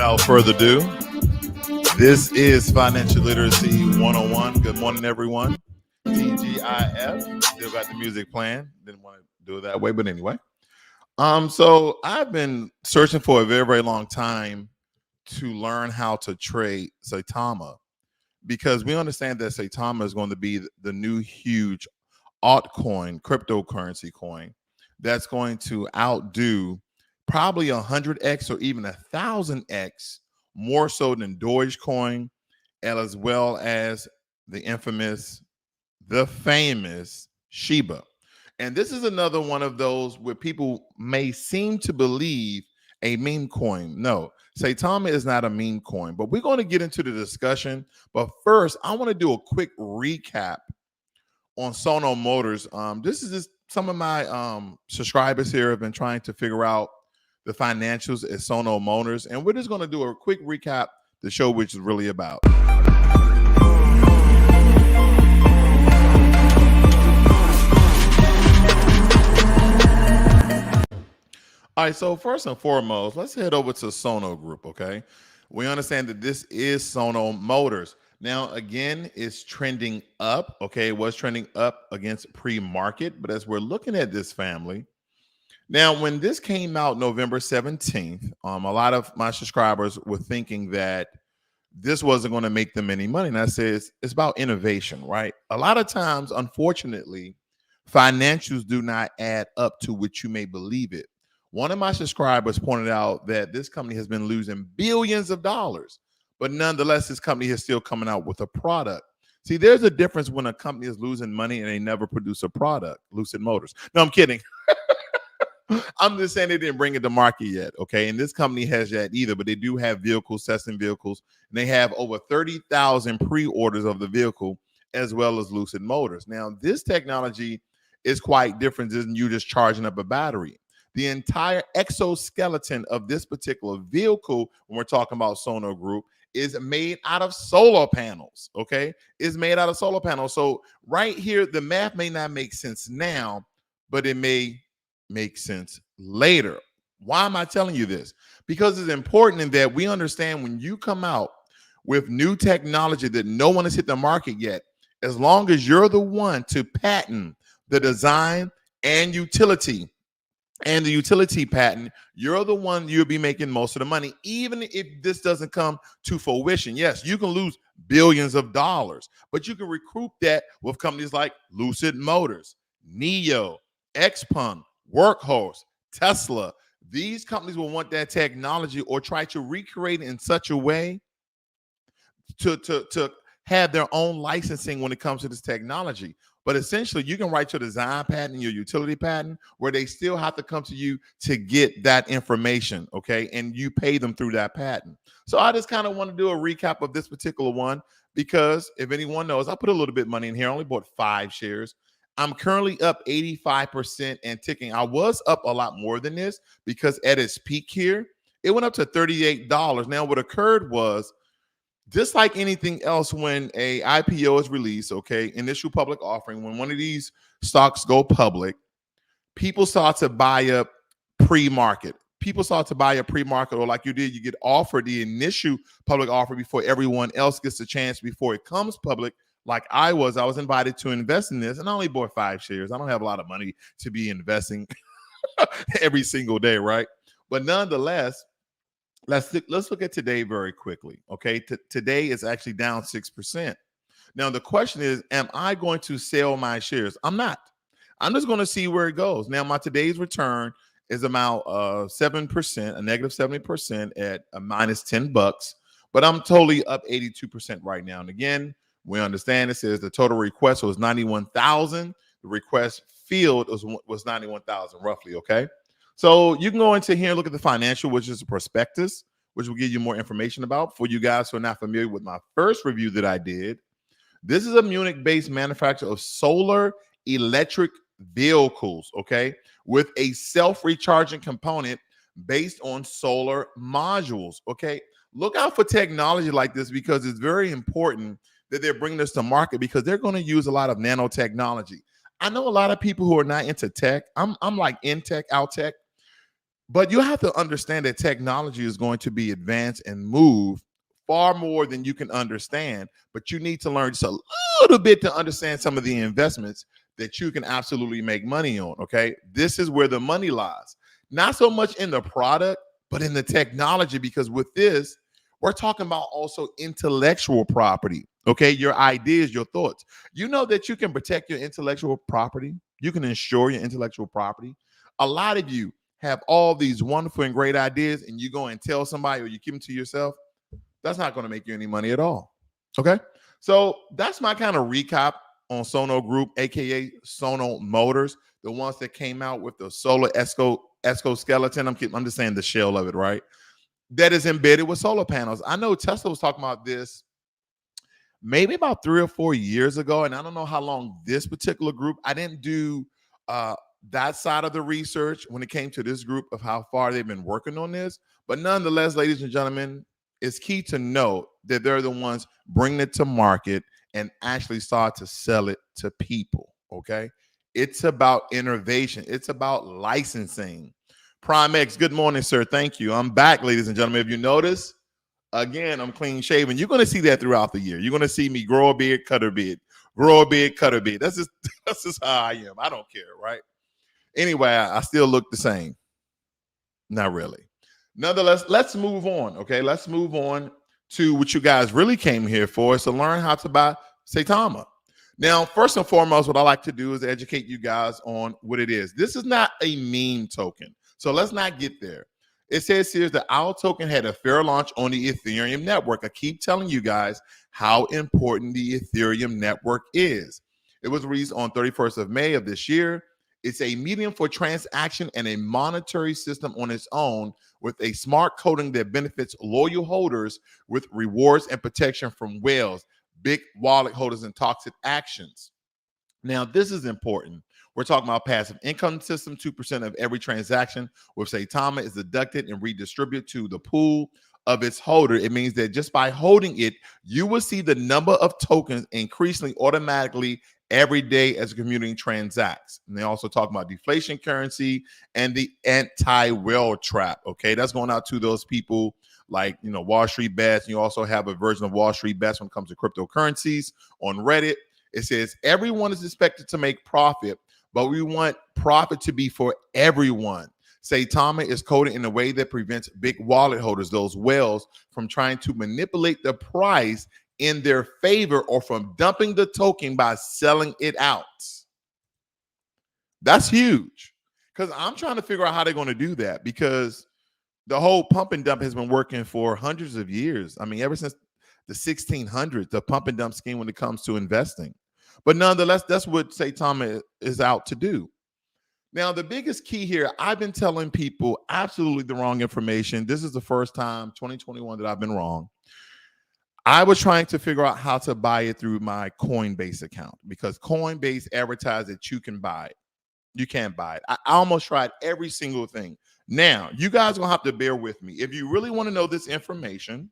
Without further ado, this is Financial Literacy 101. Good morning, everyone. TGIF. Still got the music playing. Didn't want to do it that way, but anyway. So I've been searching for a very, very long time to learn how to trade Saitama, because we understand that Saitama is going to be the new huge altcoin, cryptocurrency coin that's going to outdo probably 100x or even 1,000x more so than Dogecoin, and as well as the infamous, the famous Shiba. And this is another one of those where people may seem to believe a meme coin. No, Saitama is not a meme coin, but we're going to get into the discussion. But first, I want to do a quick recap on Sono Motors. This is just some of my subscribers here have been trying to figure out the financials at Sono Motors, and we're just going to do a quick recap to show which is really about. All right, so first and foremost, let's head over to Sono Group, okay? We understand that this is Sono Motors. Now, again, it's trending up, okay? It was trending up against pre-market, but as we're looking at this family, now, when this came out November 17th, a lot of my subscribers were thinking that this wasn't going to make them any money. And I said, it's about innovation, right? A lot of times, unfortunately, financials do not add up to what you may believe it. One of my subscribers pointed out that this company has been losing billions of dollars, but nonetheless, this company is still coming out with a product. See, there's a difference when a company is losing money and they never produce a product. Lucid Motors. No, I'm kidding. I'm just saying they didn't bring it to market yet, okay? And this company has that either, but they do have vehicles, testing vehicles, and they have over 30,000 pre-orders of the vehicle, as well as Lucid Motors. Now, this technology is quite different than you just charging up a battery. The entire exoskeleton of this particular vehicle, when we're talking about Sono Group, is made out of solar panels, okay? It's made out of solar panels. So right here, the math may not make sense now, but it may make sense later. Why am I telling you this? Because it's important in that we understand when you come out with new technology that no one has hit the market yet, as long as you're the one to patent the design and utility, and the utility patent, you're the one you'll be making most of the money, even if this doesn't come to fruition. Yes, you can lose billions of dollars, but you can recoup that with companies like Lucid Motors, Neo, Xpeng, Workhorse, Tesla. These companies will want that technology or try to recreate it in such a way to have their own licensing when it comes to this technology. But essentially, you can write your design patent, your utility patent, where they still have to come to you to get that information, okay? And you pay them through that patent. So I just kind of want to do a recap of this particular one, because if anyone knows, I put a little bit of money in here. I only bought 5 shares. I'm currently up 85% and ticking. I was up a lot more than this because at its peak here, it went up to $38. Now, what occurred was, just like anything else, when a IPO is released, okay, initial public offering, when one of these stocks go public, people start to buy up pre-market. People start to buy a pre-market, or like you did, you get offered the initial public offer before everyone else gets a chance before it comes public. Like I was invited to invest in this, and I only bought 5 shares. I don't have a lot of money to be investing every single day, right? But nonetheless, let's look at today very quickly, okay? Today is actually down 6%. Now, the question is, am I going to sell my shares? I'm not. I'm just going to see where it goes. Now, my today's return is about 7%, a negative 70% at a minus $10, but I'm totally up 82% right now. And again, we understand it says the total request was 91,000. The request field was 91,000 roughly, okay? So you can go into here and look at the financial, which is a prospectus, which will give you more information about. For you guys who are not familiar with my first review that I did, this is a Munich-based manufacturer of solar electric vehicles, okay, with a self-recharging component based on solar modules, okay? Look out for technology like this, because it's very important that they're bringing this to market, because they're going to use a lot of nanotechnology. I know a lot of people who are not into tech. I'm like in tech, out tech. But you have to understand that technology is going to be advanced and move far more than you can understand. But you need to learn just a little bit to understand some of the investments that you can absolutely make money on. Okay. This is where the money lies. Not so much in the product, but in the technology, because with this, we're talking about also intellectual property. Okay. Your ideas, your thoughts. You know that you can protect your intellectual property, you can insure your intellectual property. A lot of you have all these wonderful and great ideas, and you go and tell somebody or you keep them to yourself. That's not going to make you any money at all. Okay. So that's my kind of recap on Sono Group, aka Sono Motors, the ones that came out with the solar exoskeleton. I'm just saying the shell of it, right? That is embedded with solar panels. I know Tesla was talking about this maybe about 3 or 4 years ago, and I don't know how long this particular group. I didn't do uh, that side of the research when it came to this group of how far they've been working on this. But nonetheless, ladies and gentlemen, it's key to know that they're the ones bringing it to market and actually start to sell it to people. Okay, it's about innovation. It's about licensing. Prime X, good morning, sir. Thank you. I'm back, ladies and gentlemen. If you notice, again, I'm clean shaven. You're going to see that throughout the year. You're going to see me grow a beard, cut a beard, grow a beard, cut a beard. That's just that's just how I am. I don't care, right? Anyway, I still look the same. Not really. Nonetheless, let's move on. Okay, let's move on to what you guys really came here for, is to learn how to buy Saitama. Now, first and foremost, what I like to do is educate you guys on what it is. This is not a meme token, so let's not get there. It says here that our token had a fair launch on the Ethereum network. I keep telling you guys how important the Ethereum network is. It was released on 31st of May of this year. It's a medium for transaction and a monetary system on its own, with a smart coding that benefits loyal holders with rewards and protection from whales, big wallet holders, and toxic actions. Now, this is important. We're talking about passive income system. 2% of every transaction with Saitama is deducted and redistributed to the pool of its holder. It means that just by holding it, you will see the number of tokens increasingly automatically every day as the community transacts. And they also talk about deflation currency and the anti-whale trap. Okay, that's going out to those people like, Wall Street Bets. You also have a version of Wall Street Bets when it comes to cryptocurrencies on Reddit. It says everyone is expected to make profit, but we want profit to be for everyone. Saitama is coded in a way that prevents big wallet holders, those whales, from trying to manipulate the price in their favor or from dumping the token by selling it out. That's huge, because I'm trying to figure out how they're going to do that, because the whole pump and dump has been working for hundreds of years. I mean, ever since the 1600s, the pump and dump scheme when it comes to investing. But nonetheless, that's what Saitama is out to do. Now, the biggest key here, I've been telling people absolutely the wrong information. This is the first time, 2021, that I've been wrong. I was trying to figure out how to buy it through my Coinbase account, because Coinbase advertised that you can buy it. You can't buy it. I almost tried every single thing. Now, you guys will have to bear with me. If you really want to know this information,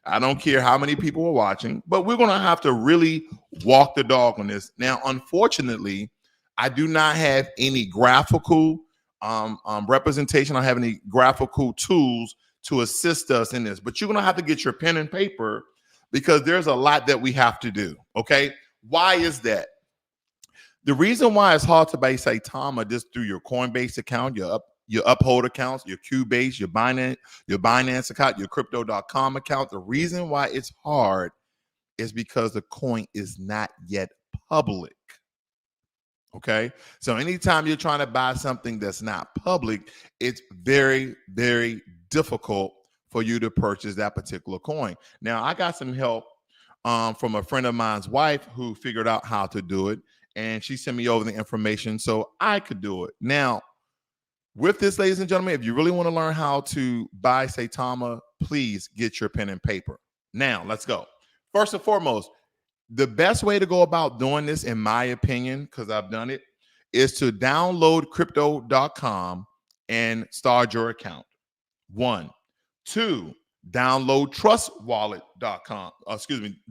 I don't care how many people are watching, but we're going to have to really walk the dog on this. Now, unfortunately, I do not have any graphical representation. I don't have any graphical tools to assist us in this, but you're going to have to get your pen and paper, because there's a lot that we have to do. Okay. Why is that? The reason why it's hard to buy Saitama just through your Coinbase account, your Uphold accounts, your Cubase, your Binance account, your Crypto.com account. The reason why it's hard is because the coin is not yet public. Okay. So anytime you're trying to buy something that's not public, it's very, very difficult for you to purchase that particular coin. Now, I got some help from a friend of mine's wife who figured out how to do it, and she sent me over the information so I could do it. Now, with this, ladies and gentlemen, if you really want to learn how to buy Saitama, please get your pen and paper. Now, let's go. First and foremost, the best way to go about doing this, in my opinion, because I've done it, is to download crypto.com and start your account. 1. 2, download trustwallet.com.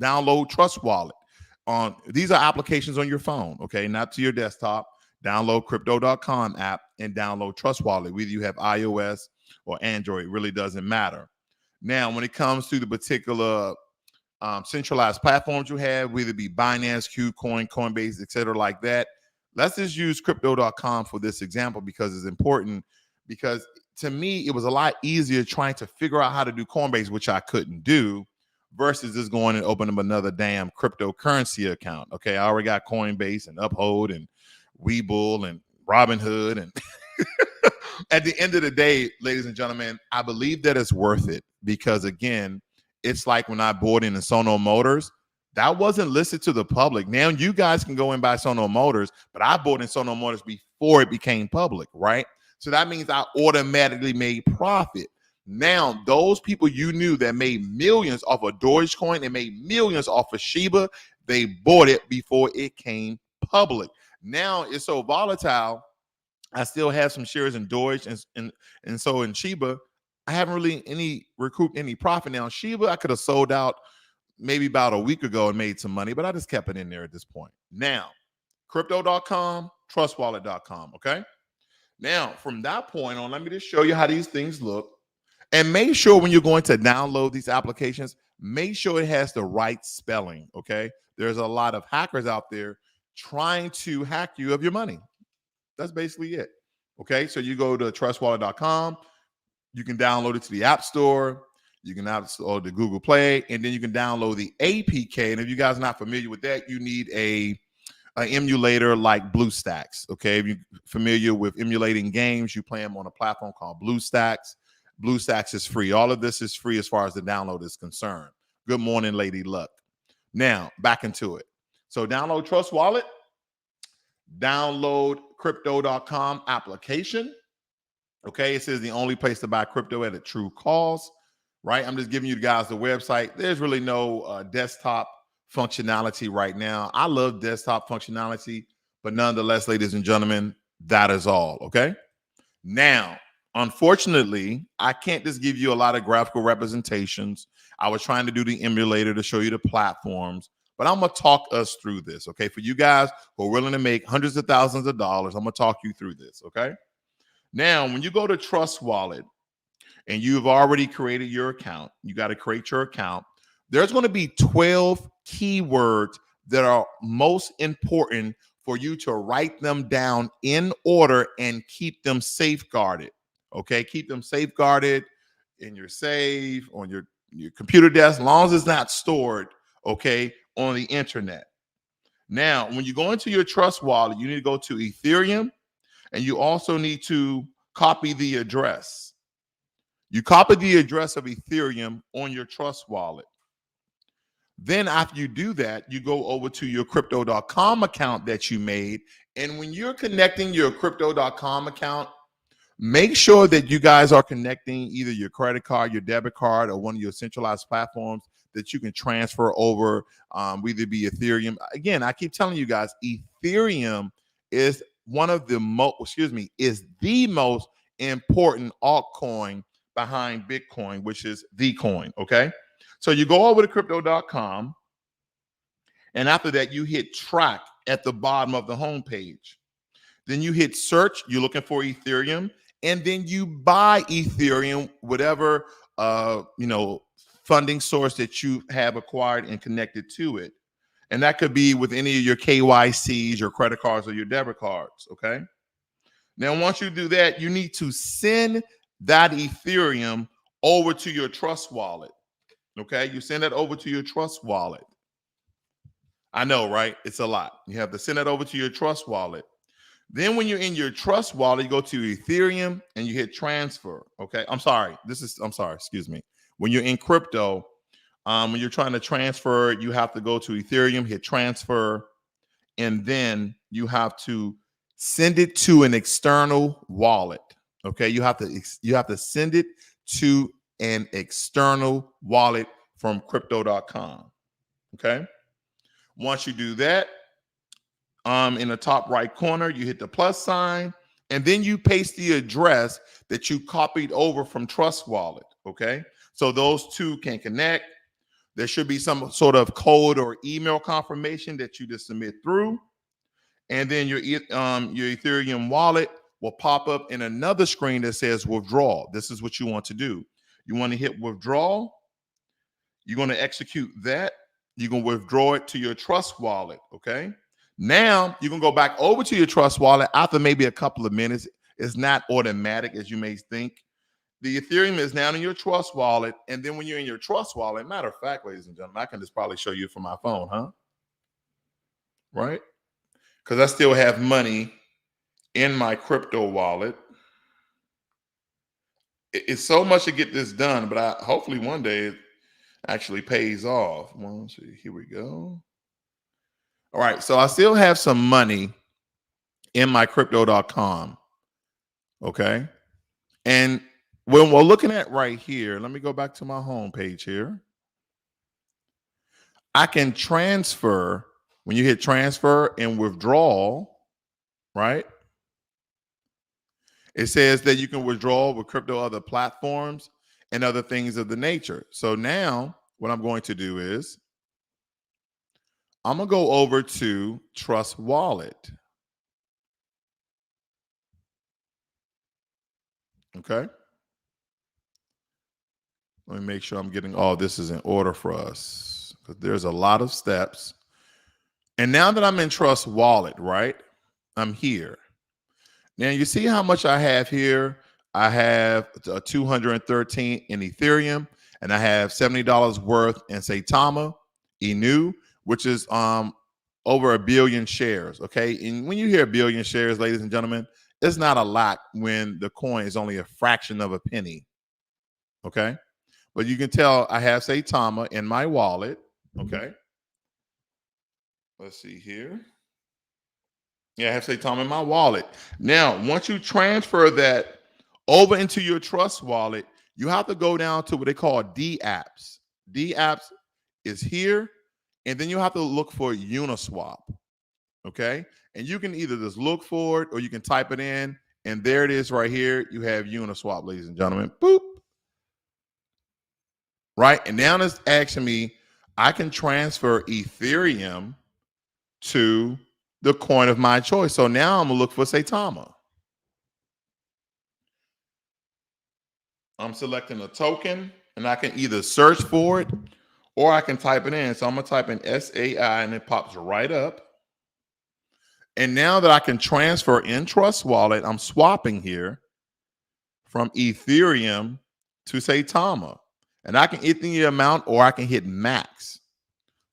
Download Trust Wallet. These are applications on your phone, okay, not to your desktop. Download crypto.com app and download Trust Wallet. Whether you have iOS or Android. It really doesn't matter. Now, when it comes to the particular centralized platforms you have, whether it be Binance, Qcoin, Coinbase, etc., like that, let's just use crypto.com for this example because it's important. Because to me, it was a lot easier trying to figure out how to do Coinbase, which I couldn't do, versus just going and opening up another damn cryptocurrency account. Okay, I already got Coinbase and Uphold and WeBull and Robinhood. And at the end of the day, ladies and gentlemen, I believe that it's worth it because, again, it's like when I bought in the Sono Motors, that wasn't listed to the public. Now you guys can go and buy Sono Motors, but I bought in Sono Motors before it became public, right? So that means I automatically made profit. Now, those people you knew that made millions off of Dogecoin and made millions off of Shiba, they bought it before it came public. Now it's so volatile. I still have some shares in Doge and so in Shiba, I haven't really recouped any profit. Now, Shiba, I could have sold out maybe about a week ago and made some money, but I just kept it in there at this point. Now, crypto.com, trustwallet.com, okay? Now, from that point on, let me just show you how these things look. And make sure when you're going to download these applications, make sure it has the right spelling, okay? There's a lot of hackers out there trying to hack you of your money. That's basically it, okay? So you go to trustwallet.com. You can download it to the App Store. You can download the Google Play, and then you can download the APK. And if you guys are not familiar with that, you need an emulator like BlueStacks. Okay, if you're familiar with emulating games, you play them on a platform called BlueStacks. BlueStacks is free. All of this is free as far as the download is concerned. Good morning, Lady Luck. Now, back into it. So download Trust Wallet, download crypto.com application. Okay, it says the only place to buy crypto at a true cost, right? I'm just giving you guys the website. There's really no desktop functionality right now. I love desktop functionality, but nonetheless, ladies and gentlemen, that is all, okay? Now, unfortunately, I can't just give you a lot of graphical representations. I was trying to do the emulator to show you the platforms, but I'm going to talk us through this, okay? For you guys who are willing to make hundreds of thousands of dollars, I'm going to talk you through this, okay? Now, when you go to Trust Wallet and you've already created your account, you got to create your account. There's going to be 12 keywords that are most important for you to write them down in order and keep them safeguarded. Okay, keep them safeguarded in your safe, on your computer desk, as long as it's not stored, okay, on the internet. Now, when you go into your Trust Wallet, you need to go to Ethereum. And you also need to copy the address. You copy the address of Ethereum on your Trust Wallet. Then after you do that, you go over to your crypto.com account that you made. And when you're connecting your crypto.com account, make sure that you guys are connecting either your credit card, your debit card, or one of your centralized platforms that you can transfer over, whether it be Ethereum. Again, I keep telling you guys, Ethereum is one of the is the most important altcoin behind Bitcoin, which is the coin, okay? So you go over to crypto.com, and after that, you hit track at the bottom of the homepage. Then you hit search, you're looking for Ethereum, and then you buy Ethereum, whatever funding source that you have acquired and connected to it. And that could be with any of your KYCs, your credit cards, or your debit cards, okay? Now, once you do that, you need to send that Ethereum over to your Trust Wallet, okay? You send that over to your Trust Wallet. I know, right? It's a lot. You have to send that over to your Trust Wallet. Then when you're in your Trust Wallet, you go to Ethereum and you hit transfer, okay? Excuse me. When you're in crypto, when you're trying to transfer, you have to go to Ethereum, hit transfer, and then you have to send it to an external wallet. Okay, you have to send it to an external wallet from crypto.com. Okay, once you do that, in the top right corner, you hit the plus sign, and then you paste the address that you copied over from Trust Wallet. Okay, so those two can connect. There should be some sort of code or email confirmation that you just submit through. And then your Ethereum wallet will pop up in another screen that says withdrawal. This is what you want to do. You want to hit withdrawal. You're going to execute that. You're going to withdraw it to your trust wallet. Okay. Now you can go back over to your trust wallet after maybe a couple of minutes. It's not automatic as you may think. The Ethereum is now in your trust wallet. And then when you're in your trust wallet, matter of fact, ladies and gentlemen, I can just probably show you from my phone, huh? Right? Because I still have money in my crypto wallet. It's so much to get this done, but hopefully one day it actually pays off. One, two, here we go. All right, so I still have some money in my crypto.com. Okay. And when we're looking at right here, let me go back to my home page here. I can transfer. When you hit transfer and withdrawal, right? It says that you can withdraw with crypto other platforms and other things of the nature. So now what I'm going to do is I'm going to go over to Trust Wallet. Okay. Let me make sure I'm getting all this is in order for us because there's a lot of steps. And now that I'm in Trust Wallet, right? I'm here. Now you see how much I have here. I have 213 in Ethereum, and I have $70 worth in Saitama, Inu, which is over 1 billion shares. Okay, and when you hear 1 billion shares, ladies and gentlemen, it's not a lot when the coin is only a fraction of a penny. Okay, but you can tell I have Saitama in my wallet. Okay. Let's see here. Yeah, I have Saitama in my wallet. Now, once you transfer that over into your trust wallet, you have to go down to what they call D apps. D apps is here, and then you have to look for Uniswap. Okay. And you can either just look for it or you can type it in, and there it is right here. You have Uniswap, ladies and gentlemen. Boop. Right. And now it's asking me, I can transfer Ethereum to the coin of my choice. So now I'm gonna look for Saitama. I'm selecting a token, and I can either search for it or I can type it in. So I'm gonna type in SAI, and it pops right up. And now that I can transfer in Trust Wallet, I'm swapping here from Ethereum to Saitama. And I can hit the amount or I can hit max.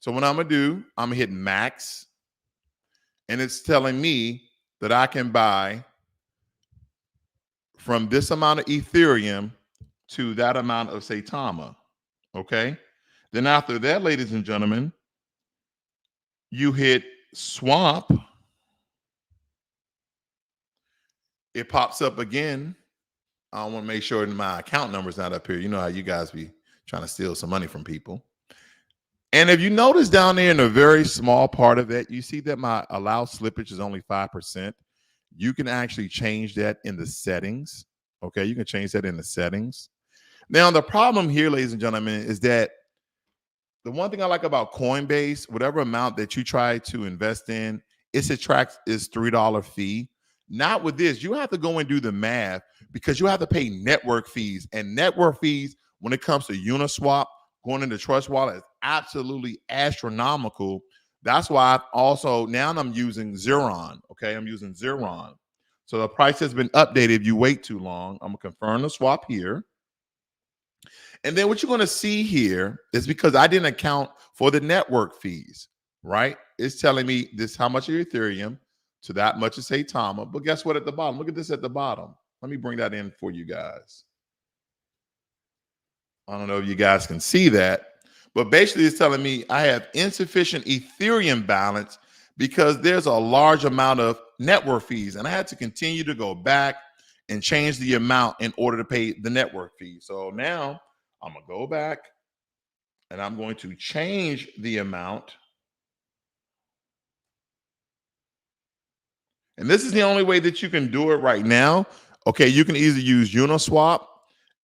So what I'm gonna do, I'm gonna hit max. And it's telling me that I can buy from this amount of Ethereum to that amount of Saitama. Okay. Then after that, ladies and gentlemen, you hit swap. It pops up again. I want to make sure that my account number is not up here. You know how you guys be trying to steal some money from people. And if you notice down there in a very small part of it, you see that my allowed slippage is only 5%. You can actually change that in the settings. Okay, you can change that in the settings. Now, the problem here, ladies and gentlemen, is that the one thing I like about Coinbase, whatever amount that you try to invest in, it attracts is $3 fee. Not with this. You have to go and do the math because you have to pay network fees. And network fees, when it comes to Uniswap, going into Trust Wallet, is absolutely astronomical. That's why I'm using Zeron. Okay, I'm using Zeron. So the price has been updated. If you wait too long, I'm gonna confirm the swap here. And then what you're gonna see here is because I didn't account for the network fees, right? It's telling me this how much of your Ethereum to that much of Saitama. But guess what at the bottom? Look at this at the bottom. Let me bring that in for you guys. I don't know if you guys can see that, but basically it's telling me I have insufficient Ethereum balance because there's a large amount of network fees. And I had to continue to go back and change the amount in order to pay the network fee. So now I'm going to go back and I'm going to change the amount. And this is the only way that you can do it right now. Okay, you can either use Uniswap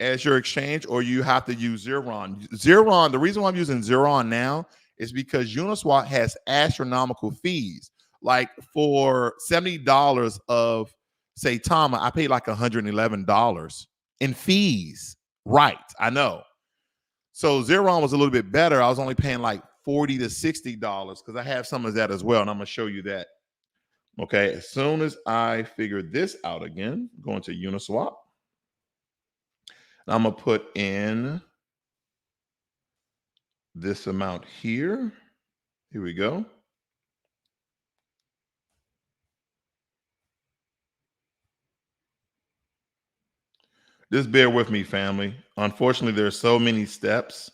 as your exchange, or you have to use Zeron. Zeron, the reason why I'm using Zeron now is because Uniswap has astronomical fees. Like for $70 of Saitama, I paid like $111 in fees. Right, I know. So Xeron was a little bit better. I was only paying like $40 to $60 because I have some of that as well, and I'm gonna show you that. Okay, as soon as I figure this out again, going to Uniswap, I'm gonna put in this amount here. Here we go. Just bear with me, family. Unfortunately, there's so many steps.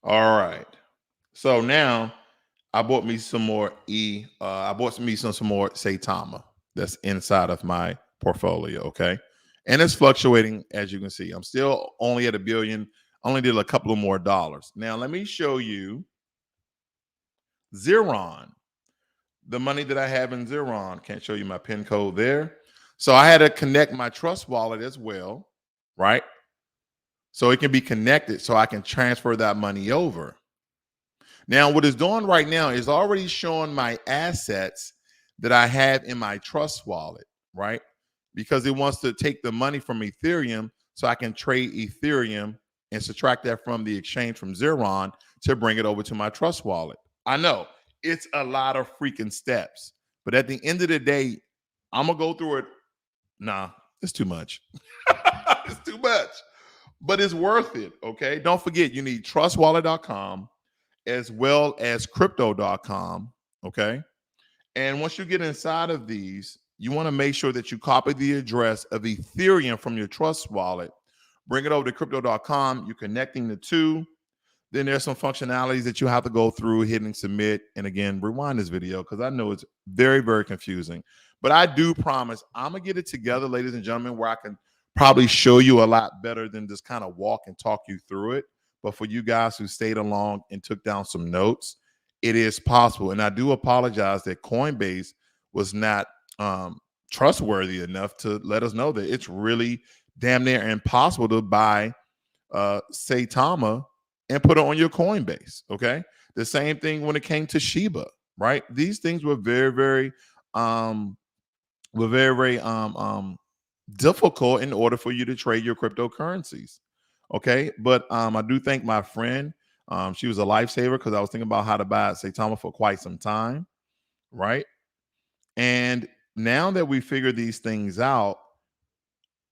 All right. So now I bought me some more I bought me some more Saitama that's inside of my portfolio. Okay. And it's fluctuating, as you can see. I'm still only at $1 billion, only did a couple of more dollars. Now let me show you Xeron, the money that I have in Xeron. Can't show you my PIN code there. So I had to connect my trust wallet as well, right? So it can be connected so I can transfer that money over. Now, what it's doing right now is already showing my assets that I have in my trust wallet, right? Because it wants to take the money from Ethereum so I can trade Ethereum and subtract that from the exchange from Xeron to bring it over to my trust wallet. I know it's a lot of freaking steps, but at the end of the day, I'm going to go through it. Nah, it's too much. It's too much, but it's worth it. Okay. Don't forget, you need trustwallet.com as well as crypto.com. Okay. And once you get inside of these, you want to make sure that you copy the address of Ethereum from your trust wallet, bring it over to crypto.com. You're connecting the two. Then there's some functionalities that you have to go through, hitting submit. And again, rewind this video because I know it's very, very confusing. But I do promise I'm going to get it together, ladies and gentlemen, where I can probably show you a lot better than just kind of walk and talk you through it. But for you guys who stayed along and took down some notes, it is possible. And I do apologize that Coinbase was not trustworthy enough to let us know that it's really damn near impossible to buy Saitama and put it on your Coinbase. Okay. The same thing when it came to Shiba, right? These things were very, very difficult in order for you to trade your cryptocurrencies. Okay. But I do thank my friend. She was a lifesaver because I was thinking about how to buy Saitama for quite some time. Right. And now that we figure these things out,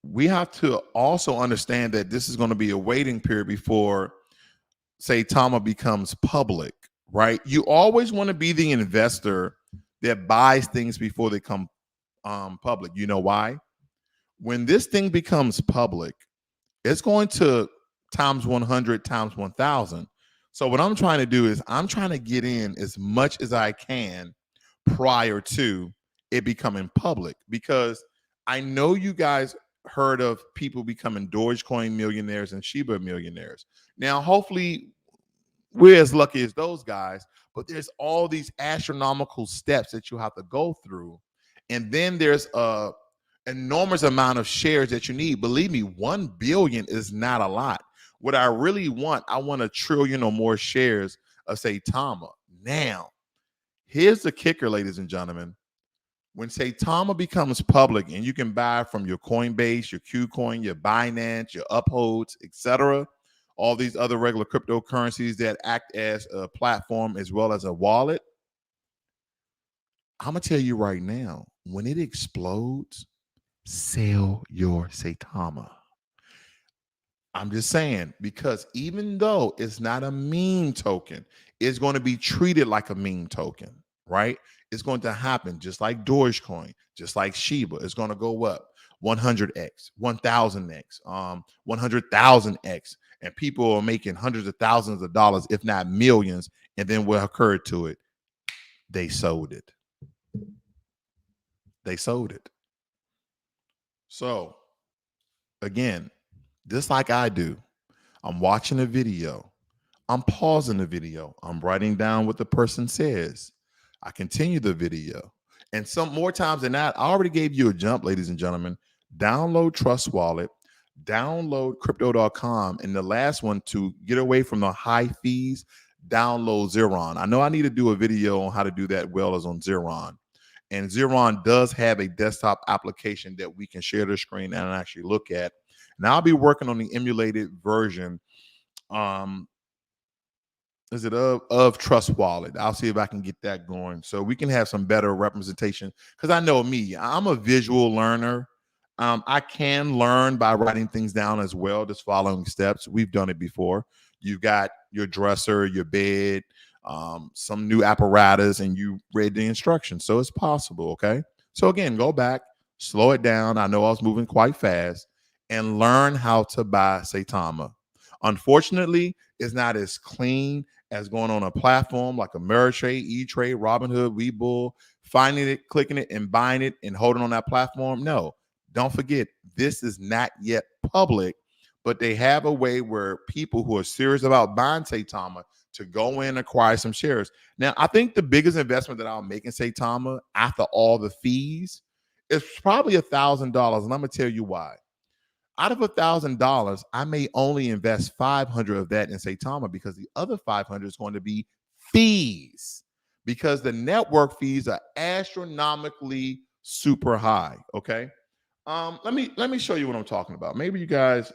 we have to also understand that this is going to be a waiting period before Saitama becomes public, right? You always want to be the investor that buys things before they come public. You know why? When this thing becomes public, it's going to times 100 times 1,000. So what I'm trying to do is I'm trying to get in as much as I can prior to it becoming public, because I know you guys heard of people becoming Dogecoin millionaires and Shiba millionaires. Now, hopefully we're as lucky as those guys, but there's all these astronomical steps that you have to go through. And then there's a enormous amount of shares that you need. Believe me, 1 billion is not a lot. What I really want, I want 1 trillion or more shares of Saitama. Now, here's the kicker, ladies and gentlemen. When Saitama becomes public and you can buy from your Coinbase, your KuCoin, your Binance, your Upholds, etc., all these other regular cryptocurrencies that act as a platform as well as a wallet, I'm going to tell you right now, when it explodes, sell your Saitama. I'm just saying, because even though it's not a meme token, it's going to be treated like a meme token, right? It's going to happen just like Dogecoin, just like Shiba. It's going to go up 100x, 1000x, 100,000x, and people are making hundreds of thousands of dollars, if not millions. And then what occurred to it? They sold it. They sold it. So again, just like I do, I'm watching a video. I'm pausing the video. I'm writing down what the person says. I continue the video. And some more times than that, I already gave you a jump, ladies and gentlemen. Download Trust Wallet, download crypto.com, and the last one, to get away from the high fees, download Xeron. I know I need to do a video on how to do that well as on Xeron. And Xeron does have a desktop application that we can share the screen and actually look at. And I'll be working on the emulated version. Is it of Trust Wallet? I'll see if I can get that going so we can have some better representation. Because I know me, I'm a visual learner. I can learn by writing things down as well, just following steps. We've done it before. You've got your dresser, your bed, some new apparatus, and you read the instructions. So it's possible, okay? So again, go back, slow it down. I know I was moving quite fast, and learn how to buy Saitama. Unfortunately, it's not as clean as going on a platform like Ameritrade, E-Trade, Robinhood, WeBull, finding it, clicking it, and buying it and holding on that platform. No, don't forget, this is not yet public, but they have a way where people who are serious about buying Saitama to go in and acquire some shares. Now, I think the biggest investment that I'll make in Saitama after all the fees is probably $1,000, and I'm going to tell you why. Out of $1,000, I may only invest 500 of that in Saitama because the other 500 is going to be fees, because the network fees are astronomically super high. Okay, let me show you what I'm talking about. Maybe you guys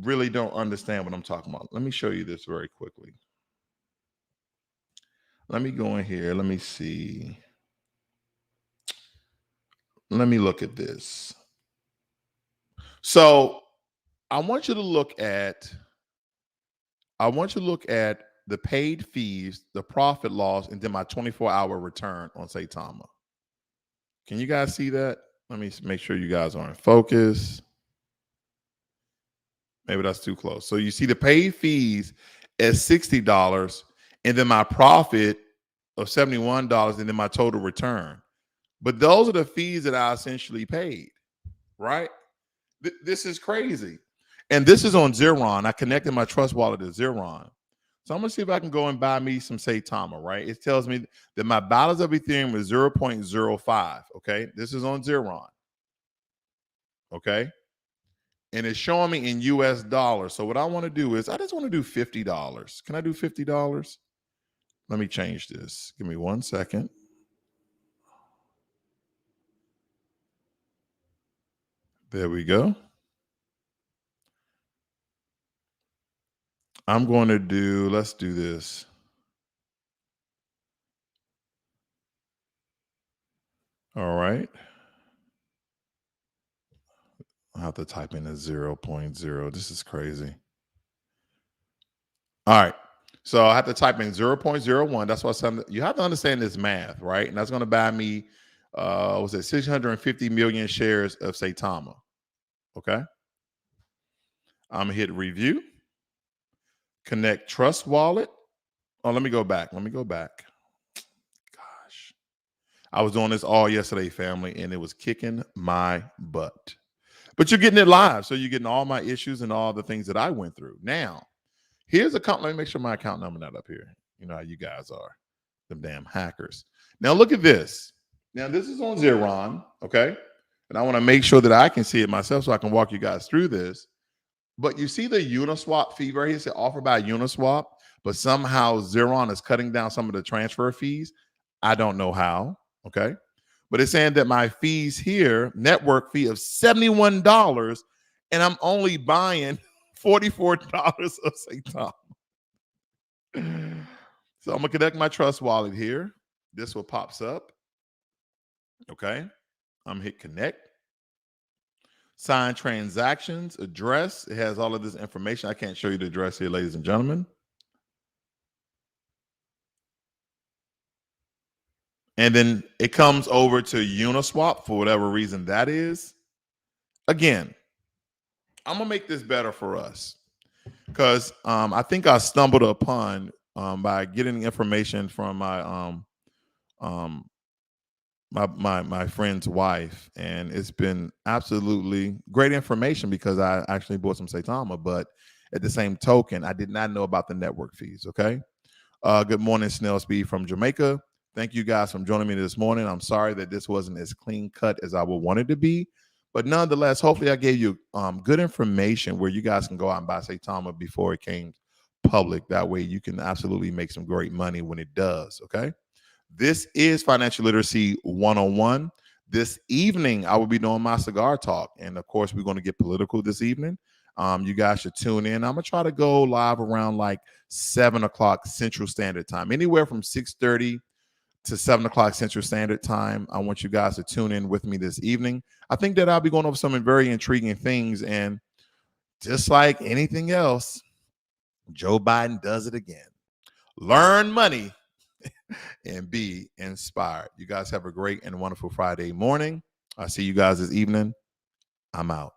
really don't understand what I'm talking about. Let me show you this very quickly. Let me go in here. Let me see. Let me look at this. So I want you to look at the paid fees, the profit loss, and then my 24-hour return on Saitama. Can you guys see that? Let me make sure you guys are in focus. Maybe that's too close. So you see the paid fees at $60, and then my profit of $71, and then my total return. But those are the fees that I essentially paid, right? This is crazy. And this is on Xeron. I connected my Trust Wallet to Xeron. So I'm going to see if I can go and buy me some Saitama, right? It tells me that my balance of Ethereum is 0.05, okay? This is on Xeron, okay? And it's showing me in US dollars. So what I want to do is I just want to do $50. Can I do $50? Let me change this. Give me 1 second. There we go. I'm going to do, let's do this. All right. I have to type in a 0.0. This is crazy. All right. So I have to type in 0.01. That's why you have to understand this math, right? And that's going to buy me, was it 650 million shares of Saitama? Okay. I'm going to hit review, connect Trust Wallet. Oh, let me go back. Gosh. I was doing this all yesterday, family, and it was kicking my butt. But you're getting it live. So you're getting all my issues and all the things that I went through. Now, here's let me make sure my account number not up here. You know how you guys are, them damn hackers. Now look at this. Now this is on Xeron, okay? And I want to make sure that I can see it myself so I can walk you guys through this. But you see the Uniswap fee right here, it said offered by Uniswap, but somehow Xeron is cutting down some of the transfer fees. I don't know how, okay? But it's saying that my fees here, network fee of $71, and I'm only buying $44 of Saitama. So I'm gonna connect my Trust Wallet here. This will pops up. Okay. I'm gonna hit connect. Sign transactions, address. It has all of this information. I can't show you the address here, ladies and gentlemen. And then it comes over to Uniswap for whatever reason that is. Again, I'm gonna make this better for us because I think I stumbled upon by getting information from my friend's wife, and it's been absolutely great information because I actually bought some Saitama, but at the same token, I did not know about the network fees. Okay. Good morning, Snail Speed from Jamaica. Thank you guys for joining me this morning. I'm sorry that this wasn't as clean cut as I would want it to be, but nonetheless, hopefully I gave you good information where you guys can go out and buy Saitama before it came public. That way you can absolutely make some great money when it does. Okay. This is Financial Literacy 101. This evening, I will be doing my cigar talk. And of course, we're going to get political this evening. You guys should tune in. I'm going to try to go live around like 7 o'clock Central Standard Time, anywhere from 6:30 to 7 o'clock Central Standard Time. I want you guys to tune in with me this evening. I think that I'll be going over some very intriguing things. And just like anything else, Joe Biden does it again. Learn money and be inspired. You guys have a great and wonderful Friday morning. I'll see you guys this evening. I'm out.